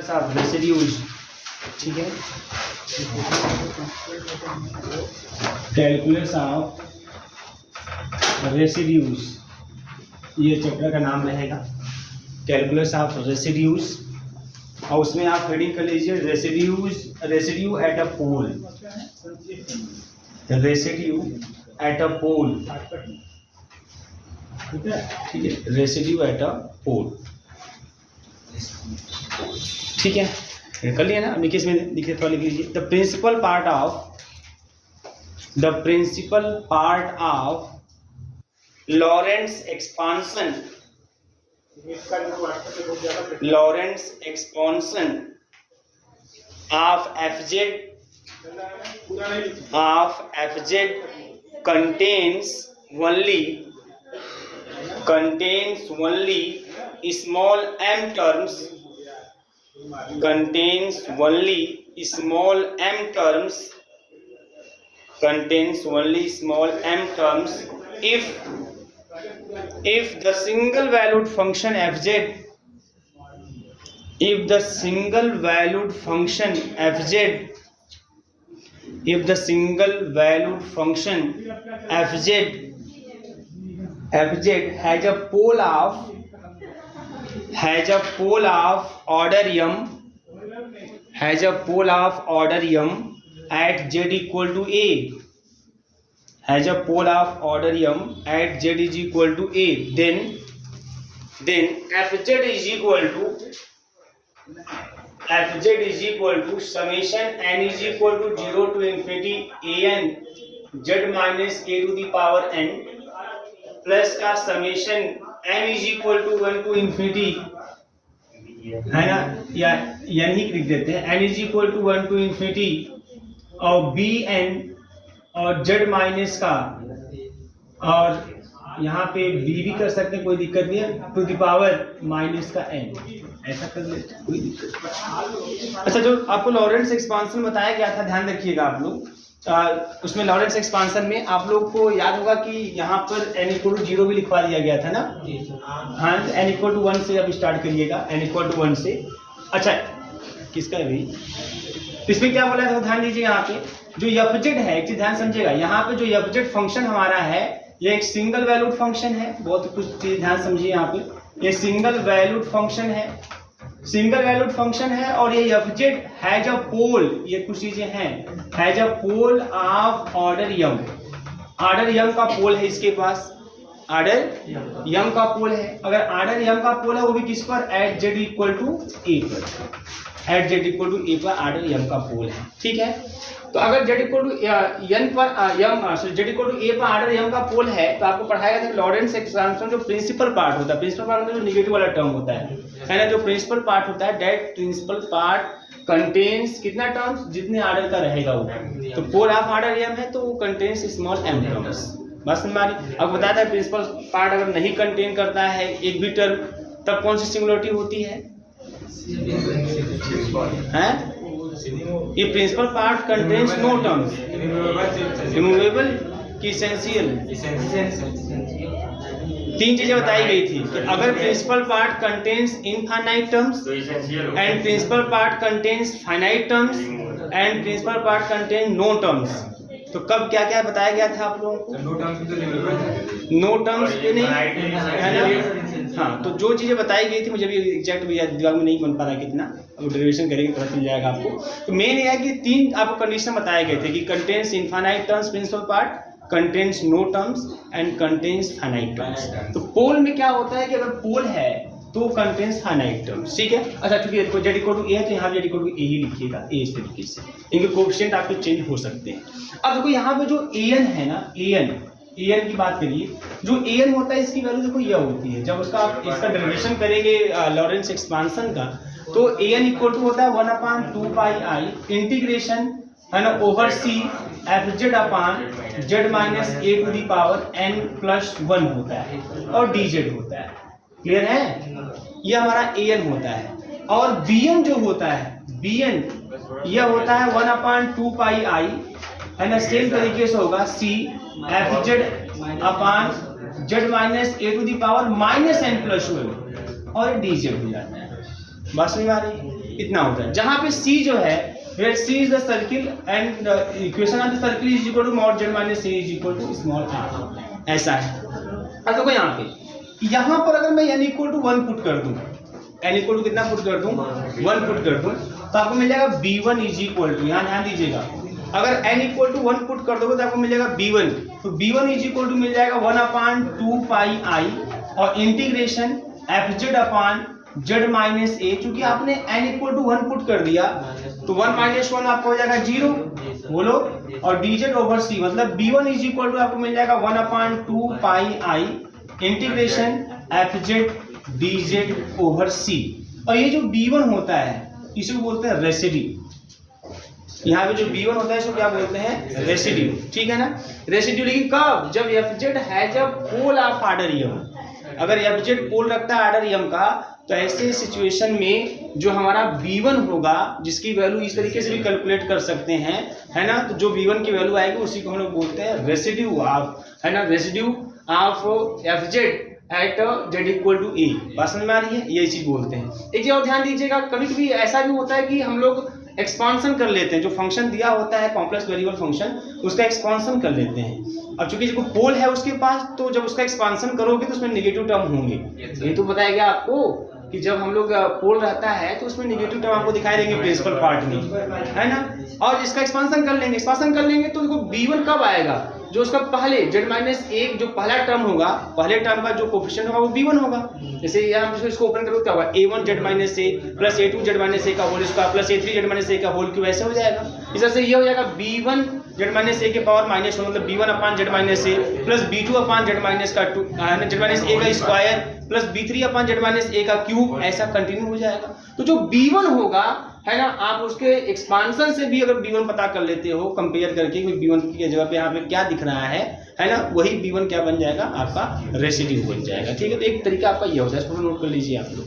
साहब रेसिड्यूज, ठीक है, कैलकुलस ऑफ रेसिड्यूज, ये चैप्टर का नाम रहेगा कैलकुलस ऑफ रेसिड्यूज। और उसमें आप हेडिंग कर लीजिए residue at a pole, residue at a pole, ठीक है, रेसिड्यू एट अ पोल, ठीक है, कर लिया ना। अब लिखिए, इसमें लिखिए, थोड़ा लिख लीजिए। The principal part of Laurent's expansion of f z contains only small m terms, contains only small m terms if the single valued function fz, if the single valued function fz has a pole of order m, at z equal to a, at z is equal to a, then fz is equal to summation n is equal to 0 to infinity an z minus a to the power n plus का summation n is equal to 1 to infinity, है ना, या n ही लिख देते हैं, n is equal to 1 to infinity और bn और z minus का, और यहाँ पे b भी कर सकते हैं, कोई दिक्कत नहीं है, टू द पावर माइनस का n, ऐसा कर लेते हैं, कोई दिक्कत नहीं। अच्छा, जो आपको लॉरेंट्ज एक्सपांशन बताया गया था, ध्यान रखिएगा आप लोग, उसमें लॉरेंट्ज एक्सपांशन में आप लोग को याद होगा कि यहाँ पर n इक्वल टू 0 भी लिखवा दिया गया था ना। हाँ, n इक्वल टू 1 से अब स्टार्ट करिएगा, n इक्वल टू 1 से। अच्छा, किसका है भाई, इसमें क्या बोला था, ध्यान दीजिए। यहाँ पे जो fz है, एक चीज ध्यान समझिएगा, यहाँ पे जो fz फंक्शन हमारा है, ये एक सिंगल वैल्यूड फंक्शन है, बहुत कुछ चीज ध्यान समझिए। यहाँ पे ये सिंगल वैल्यूड फंक्शन है, और ये fz हैज अ पोल, ये कुछ चीजें हैं, has a pole of order m, order m का पोल है इसके पास, ऑर्डर m का पोल है। अगर ऑर्डर m का पोल है, वो भी किस पर, at z equal to a पर, at z equal to a पर ऑर्डर m का पोल है, ठीक है। तो अगर z इक्वल टू n पर z इक्वल टू a पर ऑर्डर m का पोल है, तो आपको पढ़ाया गया था लॉरेंट्ज एक्सपांशन जो प्रिंसिपल पार्ट होता है, प्रिंसिपल पार्ट में जो नेगेटिव वाला टर्म होता है ना, जो प्रिंसिपल पार्ट होता है, दैट प्रिंसिपल पार्ट कंटेन्स कितना टर्म्स, जितने ऑर्डर का रहेगा वो, तो पोल ऑफ ऑर्डर m है तो वो कंटेन्स स्मॉल m टर्म्स। बस हमारी अब बताया था, प्रिंसिपल पार्ट अगर नहीं कंटेन करता है एक भी टर्म, तब कौन सी सिंगुलरिटी होती है, हैं? ये principal part contains no terms, removable की एसेंशियल, तीन चीजें बताई गई थी कि अगर principal part contains infinite terms, and principal part contains finite terms, and principal part contain no terms. तो कब क्या क्या बताया गया था आप लोगों को, नो टर्म्स पे नहीं, है ना। हाँ, तो जो चीजें बताई गई थी, मुझे भी एग्जैक्ट दिमाग में नहीं बन पा रहा कितना, अब डेरिवेशन करेंगे पता चल जाएगा आपको। तो मेन ये है कि तीन आपको कंडीशन बताए गए थे कि contains infinite terms principal part, contains no terms and contains finite terms. तो पोल में क्या होता है कि अगर पोल है तो कंटेन्स फाइनाइट टर्म्स, ठीक है। अच्छा, चूंकि z इक्वल टू a है तो यहाँ z इक्वल टू a ही लिखिएगा, a इस तरीके से, इनके कोएफिशिएंट आपके चेंज हो सकते हैं। अब देखो यहाँ पे जो an है ना, an की बात करिए, जो an होता है इसकी वैल्यू देखो यह होती है, जब उसका आप इसका डेरिवेशन करेंगे लॉरेंट्ज एक्सपांशन का, तो an इक्वल टू होता है 1/2 पाई i इंटीग्रेशन, है ना, over c fz upon z minus a to the power n plus 1 होता है, और dz होता है। क्लियर है, ये हमारा an होता है। और bn जो होता है, bn यह होता है 1/2 पाई i, है ना, सेम तरीके से होगा c fz upon z minus a to the power minus n plus 1, और dz हो जाता है। बस नहीं आ रही, इतना होता है। जहाँ पे C जो है where C is the circle and equation of the circle is equal to mod z minus a is equal to small r, ऐसा है। अब देखो यहाँ पर अगर मैं n equal to 1 पुट कर दूं, n equal to कितना पुट कर दूं, 1 पुट कर दूं, तो आपको मिल जाएगा b1 is equal to, यहाँ ध्यान दीजिएगा, अगर n equal to 1 पुट कर दोगे तो आपको मिल जाएगा b1, तो b1 is equal to मिल जाएगा 1/2 pi i और integration fz upon z minus a, चूंकि आपने n इक्वल टू 1 पुट कर दिया तो 1 माइनस 1 आपको हो जाएगा 0, बोलो, और dz ओवर c, मतलब b1 इज इक्वल टू आपको मिल जाएगा 1/2 पाई i integration fz dz over c। और ये जो b1 होता है इसको बोलते हैं रेसिड्यू। यहाँ पे जो b1 होता है इसको क्या बोलते हैं, रेसिड्यू, ठीक है ना। रेसिड्यू लेकिन कब, जब fz है जब पोल ऑफ आर्डर यम, अगर fz पोल रखता है आर्डर यम का, तो ऐसे सिचुएशन में जो हमारा b1 होगा जिसकी वैल्यू इस तरीके से भी कैलकुलेट कर सकते हैं, है ना, तो जो b1 की वैल्यू आएगी उसी को हम लोग बोलते हैं रेसिड्यू ऑफ, है ना, residue of fz at z equal to a। बात समझ में आ रही है, यही चीज बोलते हैं। एक चीज और ध्यान दीजिएगा, कभी कभी ऐसा भी होता है कि हम लोग एक्सपांसन कर लेते हैं, जो फंक्शन दिया होता है कॉम्प्लेक्स वेरिएबल फंक्शन उसका एक्सपांसन कर लेते हैं। अब चूंकि जो पोल है उसके पास, तो जब उसका एक्सपांसन करोगे तो उसमें नेगेटिव टर्म होंगे। ये तो बताया गया आपको कि जब हम लोग पोल रहता है तो उसमें नेगेटिव टर्म आपको दिखाई देंगे प्रिंसिपल पार्ट में, है ना। और इसका एक्सपांसन कर लेंगे तो देखो b1 कब आएगा, जो उसका पहले z-1 जो पहला टर्म होगा, पहले टर्म का जो कोफिशिएंट होगा वो b1 होगा। जैसे यहाँ इसको ओपन करो क्या होगा, a1z-a प्लस a2z-a का होल स्क्वायर प्लस a3z-a का होल क्यूब, ऐसे हो जाएगा। इस तरह से ये हो जाएगा b1z-a के पावर -1, मतलब b1/z-a प्लस b2/z- का 2 z-a का स्क्वायर प्लस b3/z-a का क्यूब, ऐसा कंटिन्यू हो जाएगा। तो जो b1 होगा, है ना, आप उसके एक्सपांसन से भी अगर b1 पता कर लेते हो कंपेयर करके कि b1 की जगह पे यहाँ पे क्या दिख रहा है ना, वही b1 क्या बन जाएगा, आपका रेसिड्यू बन जाएगा, ठीक है। तो एक तरीका आपका ये होता है, इसको नोट कर लीजिए आप लोग,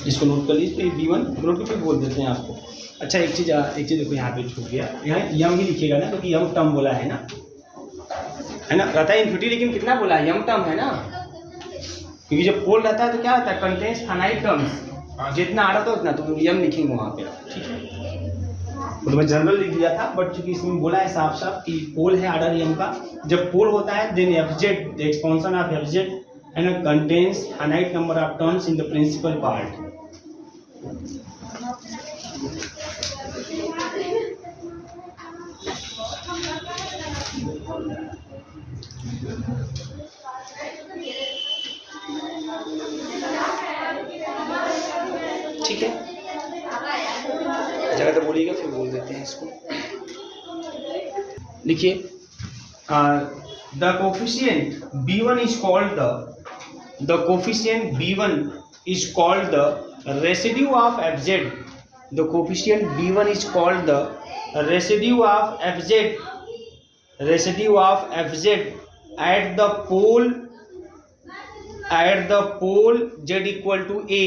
इसको नोट कर लीजिए, b1 नोट करके बोल देते हैं आपको। अच्छा एक चीज देखो यहाँ पे छूट गया, यहाँ यम ही लिखिएगा ना, क्योंकि यम टर्म बोला है ना, रहता है इनफिनिटी, लेकिन कितना बोला है, यम टर्म है ना, क्योंकि जब पोल रहता है तो क्या होता है, कंटेन्स फाइनाइट टर्म्स, जितना आ रहा था उतना, तो यम लिखेंगे वहाँ पे, ठीक है। तो मैं जनरल लिख दिया था, बट चूंकि इसमें बोला है साफ साफ कि पोल है आर्डर यम का, जब पोल होता है then fz, the expansion of fz and contains finite number of terms in the principal part. ठीक है, जगह तो बोलिएगा फिर बोल देते हैं इसको। लिखिए, the coefficient b1 is called the coefficient b1 is called the residue of fz। The coefficient b1 is called the residue of fz at the pole z equal to a,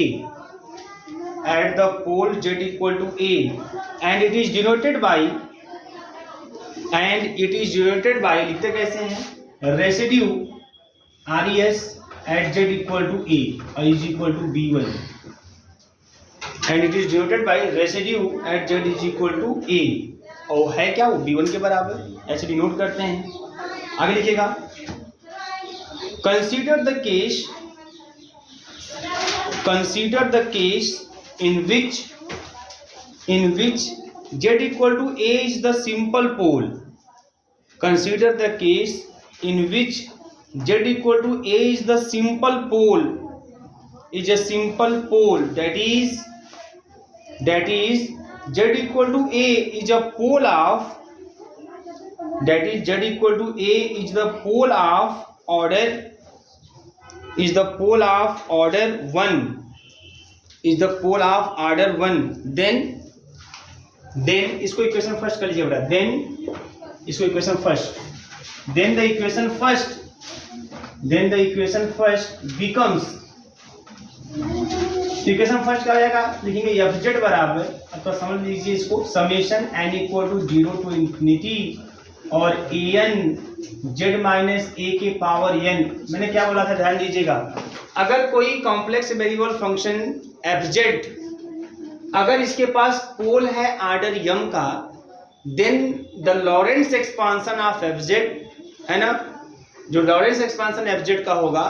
at the pole z equal to a, and it is denoted by लिखते कैसे हैं, residue res at z equal to a is equal to b1, and it is denoted by residue at z is equal to a, और है क्या वो b1 के बराबर, ऐसे डिनोट करते हैं। आगे लिखिएगा, consider the case in which z equal to a is the simple pole. Consider the case in which z equal to a is the simple pole, is a simple pole, that is z equal to a is a pole of, that is z equal to a is the pole of order, is the pole of order 1, is the pole of order 1, then इसको equation first कर लीजिए बेटा, then इसको equation first, then the equation first becomes, equation first क्या हो जाएगा, लिखेंगे fz बराबर, अब तो समझ लीजिए इसको, summation n equal to 0 to infinity और an z माइनस a के पावर n, मैंने क्या बोला था ध्यान दीजिएगा, अगर कोई कॉम्प्लेक्स वेरिएबल फंक्शन fz अगर इसके पास पोल है ऑर्डर m का, then the Laurent expansion of fz, है ना, जो लॉरेंस एक्सपांशन fz का होगा,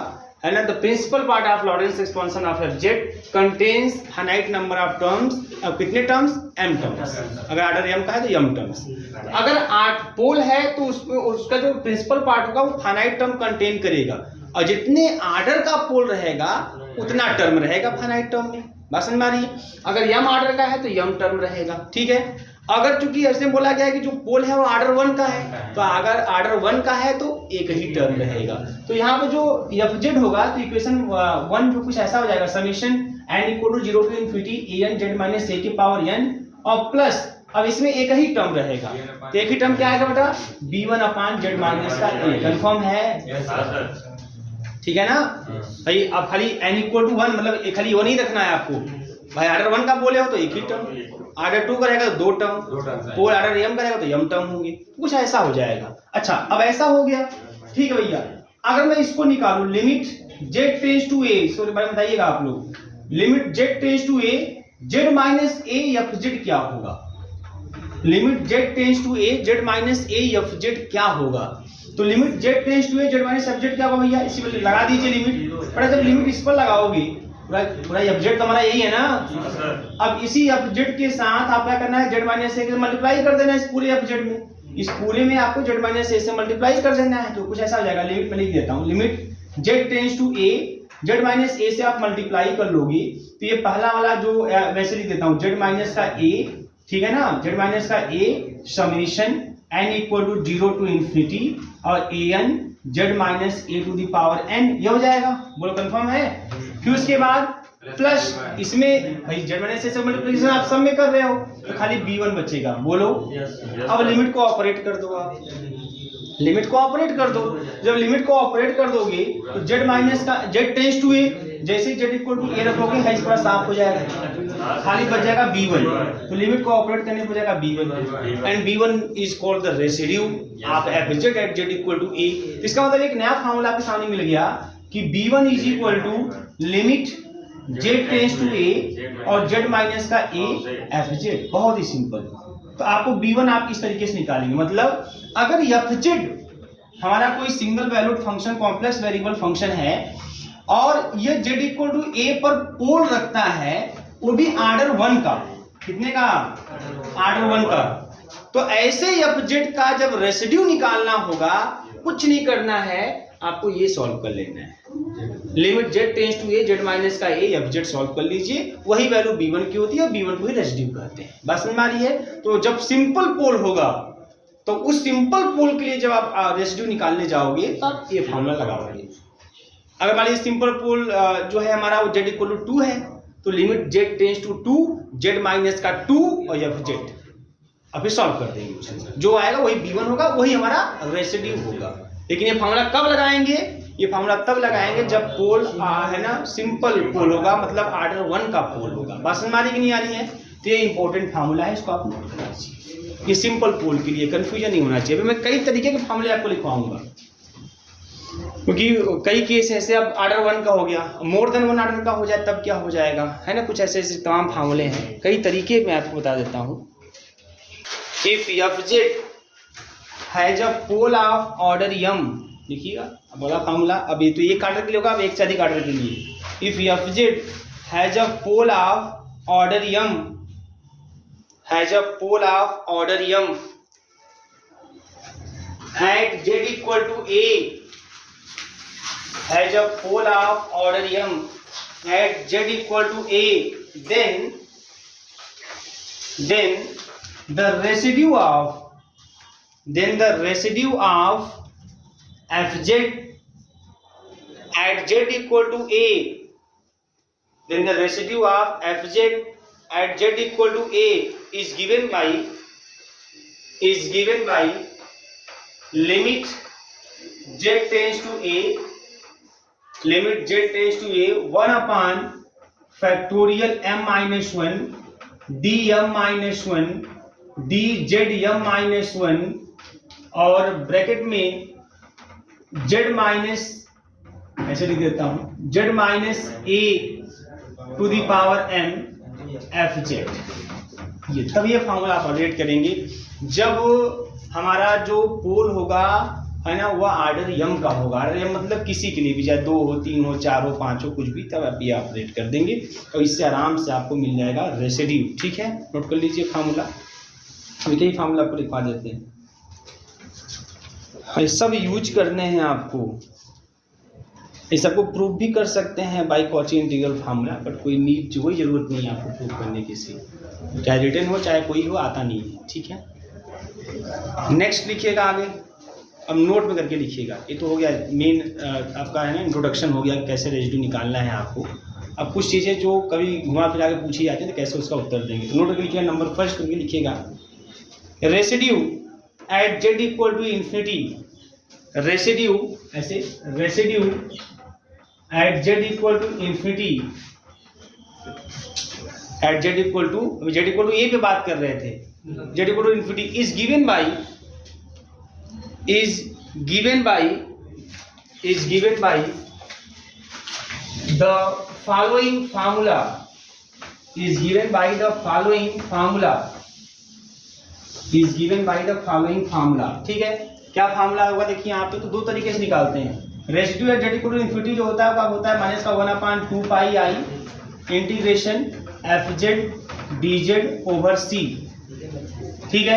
है ना, the principal part of Laurent expansion of fz contains finite number of terms. अब कितने टर्म्स? m terms. अगर ऑर्डर m का है तो m टर्म्स। अगर 8 पोल है तो उसमें उसका जो प्रिंसिपल पार्ट होगा वो फाइनाइट टर्म कंटेन करेगा, और जितने ऑर्डर का पोल रहेगा उतना टर्म रहेगा फाइनाइट टर्म में। बात समझ में आ रही है? अगर m ऑर्डर का है तो m टर्म रहेगा, ठीक है। अगर चूंकि ऐसे बोला गया है कि जो पोल है वो ऑर्डर 1 का है, तो अगर ऑर्डर 1 का है तो एक ही टर्म रहेगा। तो यहाँ पे जो fz होगा तो इक्वेशन 1 जो कुछ ऐसा हो जाएगा, summation n equal to 0 to infinity an z minus a की पावर n, और प्लस अब इसमें एक ही टर्म रहेगा, तो एक ही टर्म क्या आएगा बेटा? b1 अपान z माइनस का a। कंफर्म है? ठीक है ना भाई। अब खाली n इक्वल टू 1 मतलब खाली 1 ही रखना है आपको भाई। ऑर्डर 1 का बोले हो तो एक ही टर्म, ऑर्डर 2 करेगा तो 2 टर्म, पोल ऑर्डर m करेगा तो m टर्म होंगे, कुछ ऐसा हो जाएगा। अच्छा अब ऐसा हो गया, ठीक है भैया। अगर मैं इसको निकालूं limit z tends to a, इसको बारे में बताइएगा आप लोग, limit z tends to a z minus a fz क्या होगा? Limit z tends to a z minus a fz क्या होगा? तो limit z tends to a z minus fz क्या होगा भैया? इसी पर लगा दीजिए लिमिट। पर जब लिमिट इस पर लगाओगे पूरा fz तो हमारा यही है ना। अब इसी fz के साथ आप क्या करना है? z माइनस a से मल्टीप्लाई कर देना है इस पूरे fz में। इस पूरे में आपको z माइनस a से मल्टीप्लाई कर देना है, तो कुछ ऐसा हो जाएगा। लिमिट में लिख देता हूँ, limit z tends to a z minus a से आप मल्टीप्लाई कर लोगे तो ये पहला वाला जो वैसे लिख देता हूँ, z माइनस का a, ठीक है ना, z माइनस का a summation n equal to 0 to infinity और an z minus a to the power n, ये हो जाएगा। बोलो कंफर्म है? फिर उसके बाद प्लस इसमें भाई z माइनस a से मल्टीप्लिकेशन आप सब में कर रहे हो तो खाली b1 बचेगा। बोलो अब लिमिट को ऑपरेट कर दो, आप लिमिट को ऑपरेट कर दो। जब लिमिट को ऑपरेट कर दोगे तो z माइनस का z टेंड्स टू a, जैसे ही z इक्वल टू a रखोगे है पूरा साफ हो जाएगा, खाली बच जाएगा b1। तो लिमिट को ऑपरेट करने पर जाएगा b1 and b1 is called the residue of fz at z equal to a। इसका मतलब एक नया फार्मूला आपके सामने मिल गया कि b1 is equal to limit z tends to a और z माइनस का a fz। बहुत ही सिंपल। तो आपको b1 आप इस तरीके से निकालेंगे, मतलब अगर fz हमारा कोई single valued function complex variable function है और ये z इक्वल टू a पर पोल रखता है, वो भी ऑर्डर 1 का, कितने का? ऑर्डर 1 का। तो ऐसे fz का जब रेसिड्यू निकालना होगा, कुछ नहीं करना है, आपको ये सॉल्व कर लेना है। Limit z tends to a z minus का a fz सॉल्व कर लीजिए, वही वैल्यू b1 की होती है, b1 को ही रेसिड्यू कहते हैं। बस समझ में आ रही है? तो जब सिंपल पोल होगा तो उस सिंपल पोल के लिए जब आप रेसिड्यू निकालने जाओगे तो आप ये फार्मूला लगाओगे। अगर मान लीजिए सिंपल पोल जो है हमारा वो z इक्वल टू 2 है, तो limit z tends to 2 z minus का 2 और fz अभी सॉल्व कर देंगे उसमें, जो आएगा वही b1 होगा, वही हमारा रेसिड्यू होगा। लेकिन ये फार्मूला कब लगाएंगे? ये फार्मूला तब लगाएंगे जब पोल है ना सिंपल पोल होगा, मतलब ऑर्डर 1 का पोल होगा। बात समझ में आ रही कि नहीं आ रही है? तो ये इंपॉर्टेंट फार्मूला है, इसको आप नोट कर लीजिए। ये सिंपल पोल के लिए कंफ्यूजन नहीं होना चाहिए। मैं कई तरीके के फार्मूले आपको लिखवाऊंगा, क्योंकि कई केस ऐसे अब ऑर्डर 1 का हो गया, मोर देन 1 ऑर्डर का हो जाए तब क्या हो जाएगा, है ना। कुछ ऐसे ऐसे तमाम फार्मूले हैं, कई तरीके मैं आपको बता देता हूँ। If fz has a pole of order m, लिखिएगा अब बड़ा फार्मूला। अब ये तो एक ऑर्डर के लिए होगा, अब एक से अधिक ऑर्डर के लिए। If fz has a pole of order m, has a pole of order m at z equal to a, has a pole of order m at z equal to a, then the residue of fz at z equal to a, then the residue of fz at z equal to a is given by limit z tends to a, limit z tends to a 1 upon factorial m minus 1 dm minus 1 dzm minus 1 और bracket में z minus ऐसे लिख देता हूँ z minus a to the power m f z. ये formula आप update करेंगे जब हमारा जो पोल होगा है ना वह ऑर्डर यम का होगा। ऑर्डर यम मतलब किसी के लिए भी, चाहे 2 हो, 3 हो, 4 हो, 5 हो, कुछ भी, तब आप ये ऑपरेट कर देंगे और इससे आराम से आपको मिल जाएगा रेसिड्यू। ठीक है, नोट कर लीजिए फार्मूला। अभी कई फार्मूला आपको लिखवा देते हैं, ये सब यूज करने हैं आपको। ये सबको प्रूव भी कर सकते हैं by Cauchy integral formula, but कोई नीड कोई ज़रूरत नहीं है आपको प्रूव करने की, सी चाहे रिटर्न हो चाहे कोई हो, आता नहीं है। ठीक है, नेक्स्ट लिखिएगा आगे। अब नोट में करके लिखिएगा। ये तो हो गया मेन आपका है ना इंट्रोडक्शन हो गया, कैसे रेसिड्यू निकालना है आपको। अब कुछ चीज़ें जो कभी घुमा फिरा के पूछी जाती है तो कैसे उसका उत्तर देंगे, तो नोट करके लिखिएगा। नंबर फर्स्ट करके लिखिएगा residue at z equal to infinity. Residue ऐसे, residue at z equal to infinity, at z equal to, z equal to a पे बात कर रहे थे, z equal to infinity is given by the following formula, is given by the following formula। ठीक है, क्या formula होगा देखिए यहाँ पे, तो दो तरीके से निकालते हैं। Residue at z equal to infinity जो होता है वो होता है माइनस का 1/2 pi i integration f z d z over c. ठीक है।